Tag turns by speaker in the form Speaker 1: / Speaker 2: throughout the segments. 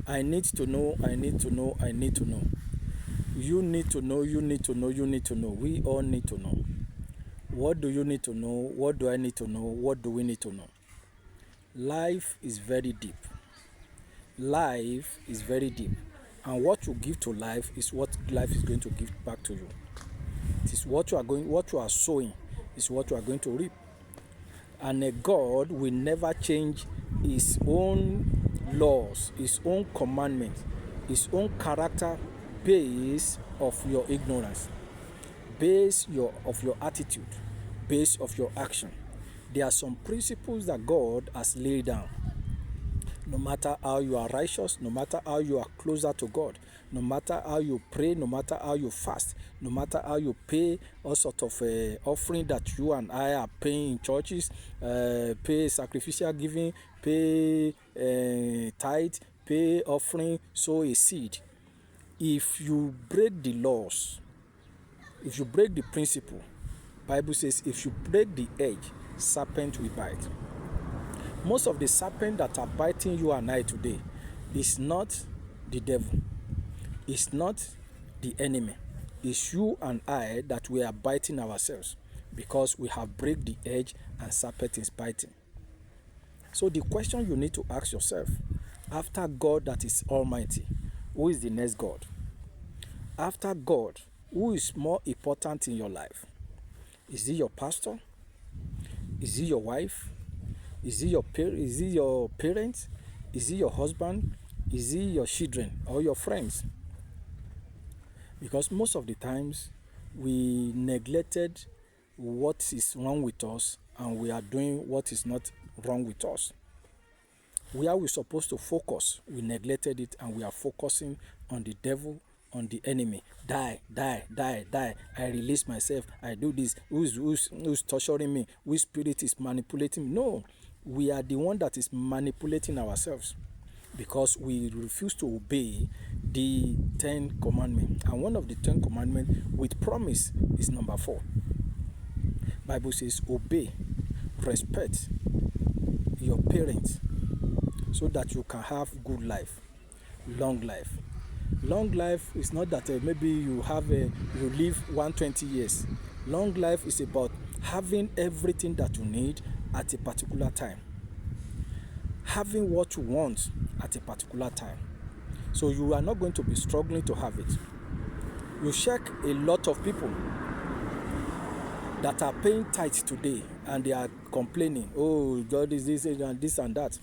Speaker 1: I need to know, I need to know, I need to know. You need to know, you need to know, you need to know. We all need to know. What do you need to know? What do I need to know? What do we need to know? Life is very deep. Life is very deep. And what you give to life is what life is going to give back to you. It is what you are sowing is what you are going to reap. And a God will never change his own laws, his own commandments, his own character based of your ignorance, based of your attitude, based of your action. There are some principles that God has laid down. No matter how you are righteous, no matter how you are closer to God, no matter how you pray, no matter how you fast, no matter how you pay all sort of offering that you and I are paying in churches, pay sacrificial giving, pay tithe, pay offering, sow a seed. If you break the laws, if you break the principle, Bible says if you break the edge, serpent will bite. Most of the serpent that are biting you and I today is not the devil. It's not the enemy. It's you and I that we are biting ourselves because we have break the edge and serpent is biting. So the question you need to ask yourself, after God that is almighty, who is the next God? After God, who is more important in your life? Is it your pastor? Is it your wife? Is it your parents? Is it your husband? Is it your children or your friends? Because most of the times we neglected what is wrong with us and we are doing what is not wrong with us. Where we're supposed to focus, we neglected it and we are focusing on the devil, on the enemy. Die, die, die, die. I release myself. I do this. Who's torturing me? Which spirit is manipulating me? No, we are the one that is manipulating ourselves because we refuse to obey the 10 commandments. And one of the 10 commandments with promise is number 4. Bible says obey, respect your parents so that you can have good life, long life. Long life is not that maybe you live 120 years. Long life is about having everything that you need at a particular time. Having what you want at a particular time. So you are not going to be struggling to have it. You check a lot of people that are paying tithes today and they are complaining, oh, God is this and this and that.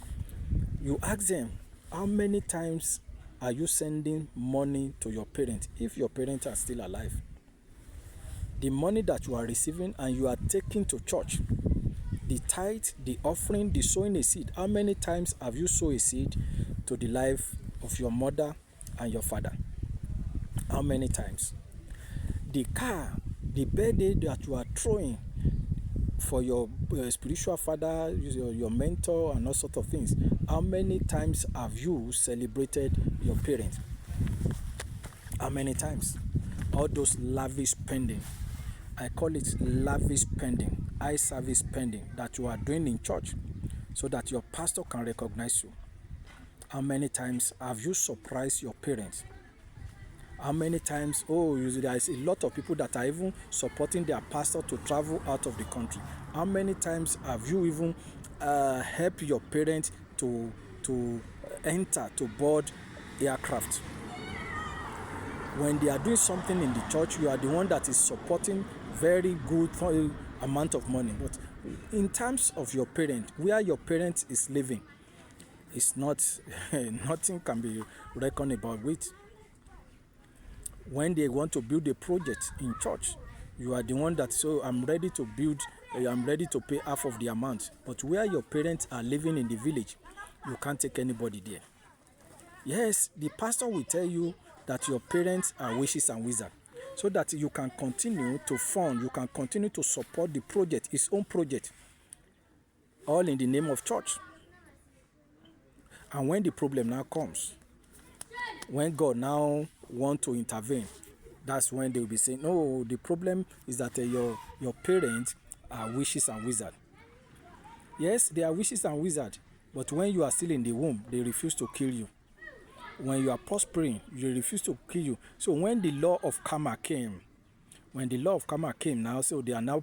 Speaker 1: You ask them, how many times are you sending money to your parents if your parents are still alive? The money that you are receiving and you are taking to church, the tithe, the offering, the sowing a seed, how many times have you sown a seed to the life of your mother and your father? How many times? The car, the birthday that you are throwing for your spiritual father, your mentor, and all sorts of things. How many times have you celebrated your parents? How many times? All those lavish spending. I call it lavish spending, eye service spending that you are doing in church so that your pastor can recognize you. How many times have you surprised your parents? How many times, there is a lot of people that are even supporting their pastor to travel out of the country. How many times have you even helped your parents to enter, to board aircraft? When they are doing something in the church, you are the one that is supporting very good amount of money. But in terms of your parent, where your parent is living, it's not, nothing can be reckoned about with. When they want to build a project in church, you are the one that, so I'm ready to build, I'm ready to pay half of the amount. But where your parents are living in the village, you can't take anybody there. Yes, the pastor will tell you that your parents are witches and wizards, so that you can continue to fund, you can continue to support the project, his own project, all in the name of church. And when the problem now comes, when God now want to intervene, that's when they will be saying, no, the problem is that your parents are witches and wizards. Yes, they are witches and wizards, but when you are still in the womb, they refuse to kill you. When you are prospering, they refuse to kill you. So when the law of karma came, now, so they are now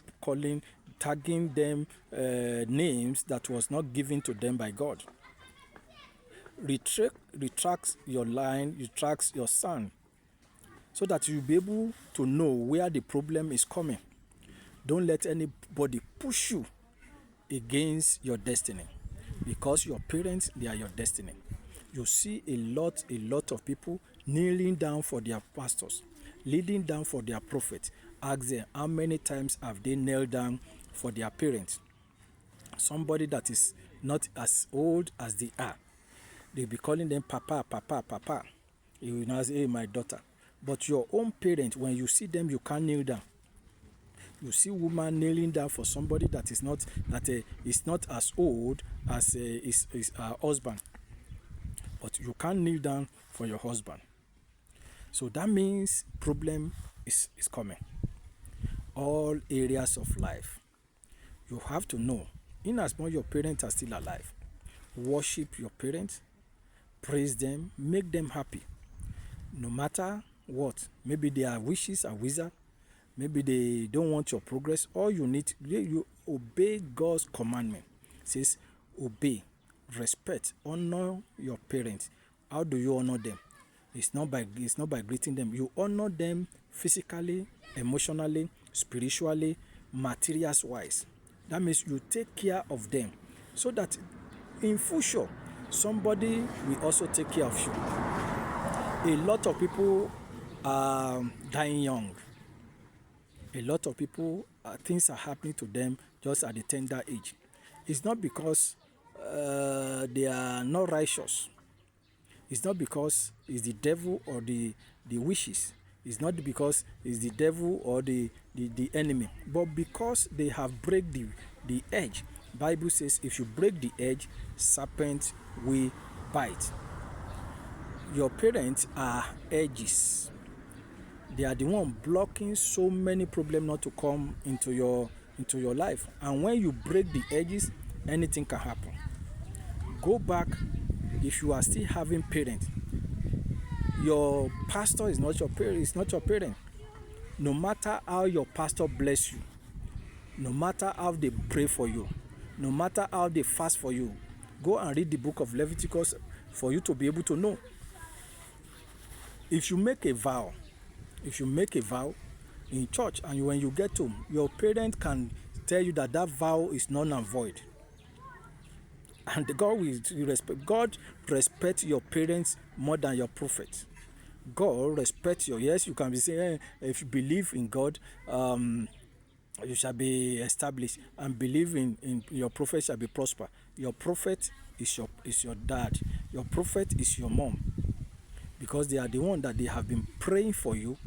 Speaker 1: tagging them names that was not given to them by God. Retract your line, retract your sand, so that you'll be able to know where the problem is coming. Don't let anybody push you against your destiny, because your parents, they are your destiny. You see a lot of people kneeling down for their pastors, leading down for their prophets. Ask them, how many times have they knelt down for their parents? Somebody that is not as old as they are, they'll be calling them papa, papa, papa. You will now say, hey, my daughter. But your own parent, when you see them, you can't kneel down. You see woman kneeling down for somebody that is not as old as his husband, but you can't kneel down for your husband. So that means problem is coming. All areas of life, you have to know. In as much your parents are still alive, worship your parents, praise them, make them happy. No matter what, maybe their wishes are wizard, maybe they don't want your progress. All you need, you obey God's commandment. It says, obey, respect, honor your parents. How do you honor them? It's not by greeting them. You honor them physically, emotionally, spiritually, materials wise. That means you take care of them, so that in future somebody will also take care of you. A lot of people are dying young. A lot of people, things are happening to them just at the tender age. It's not because they are not righteous. It's not because it's the devil or the wishes. It's not because it's the devil or the enemy, but because they have break the edge. Bible says if you break the edge, serpent will bite. Your parents are edges. They are the one blocking so many problems not to come into your life. And when you break the edges, anything can happen. Go back. If you are still having parents, your pastor is not your parent. It's not your parent. No matter how your pastor bless you, no matter how they pray for you, no matter how they fast for you, go and read the book of Leviticus for you to be able to know. If you make a vow in church, and when you get home, your parent can tell you that vow is null and void. And God respect your parents more than your prophet. God respects you. Yes, you can be saying, if you believe in God, you shall be established, and believe in your prophet shall be prosper. Your prophet is your dad. Your prophet is your mom, because they are the one that they have been praying for you,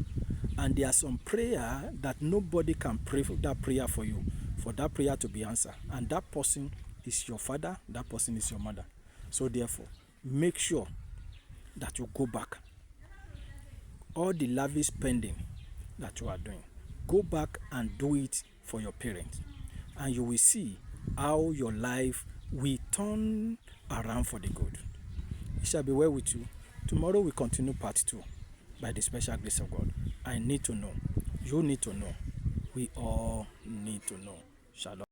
Speaker 1: and there are some prayer that nobody can pray for that prayer for you, for that prayer to be answered, and that person is your father, that person is your mother. So therefore, make sure that you go back. All the lavish spending that you are doing, go back and do it for your parents, and you will see how your life will turn around for the good. It shall be well with you. Tomorrow we continue part 2 by the special grace of God. I need to know. You need to know. We all need to know. Shalom.